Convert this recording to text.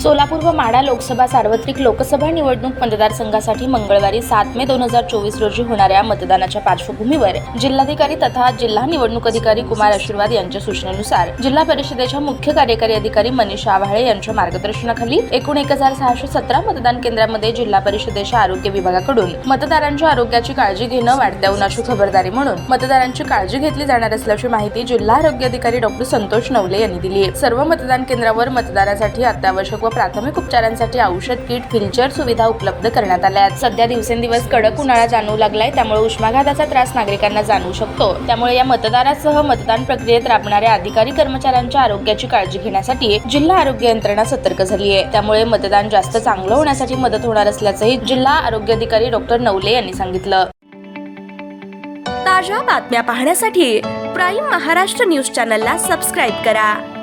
सोलापूर व माढा लोकसभा सार्वत्रिक लोकसभा निवडणूक मतदारसंघासाठी मंगळवारी 7 मे 2024 रोजी होणाऱ्या मतदानाच्या पार्श्वभूमीवर जिल्हाधिकारी तथा जिल्हा निवडणूक अधिकारी कुमार आशीर्वाद यांच्या सूचनेनुसार जिल्हा परिषदेच्या मुख्य कार्यकारी अधिकारी मनीषा आव्हाळे यांच्या मार्गदर्शनाखाली एकूण 1617 मतदान केंद्रांमध्ये जिल्हा परिषदेच्या आरोग्य विभागाकडून मतदारांच्या आरोग्याची काळजी घेणं वाढत्या उन्हाची खबरदारी म्हणून मतदारांची काळजी घेतली जाणार असल्याची माहिती जिल्हा आरोग्य अधिकारी डॉ. संतोष नवले यांनी दिली. सर्व मतदान केंद्रावर मतदारांसाठी अत्यावश्यक व प्राथमिक उपचारांसाठी औषध किट व्हीलचेअर सुविधा उपलब्ध करण्यात आल्या आहेत. सध्या दिवसेंदिवस कडक उन्हाळा जाणवू लागलाय, त्यामुळे उष्माघाताचा त्रास नागरिकांना जाणवू शकतो. त्यामुळे या मतदारासह मतदान प्रक्रियेत राबणाऱ्या अधिकारी कर्मचाऱ्यांच्या आरोग्याची काळजी घेण्यासाठी जिल्हा आरोग्य यंत्रणा सतर्क झाली आहे. त्यामुळे मतदान जास्त चांगलं होण्यासाठी मदत होणार असल्याचंही जिल्हा आरोग्य अधिकारी डॉ. नवले यांनी सांगितलं. ताज्या बातम्या पाहण्यासाठी प्राईम महाराष्ट्र न्यूज चॅनलला सबस्क्राईब करा.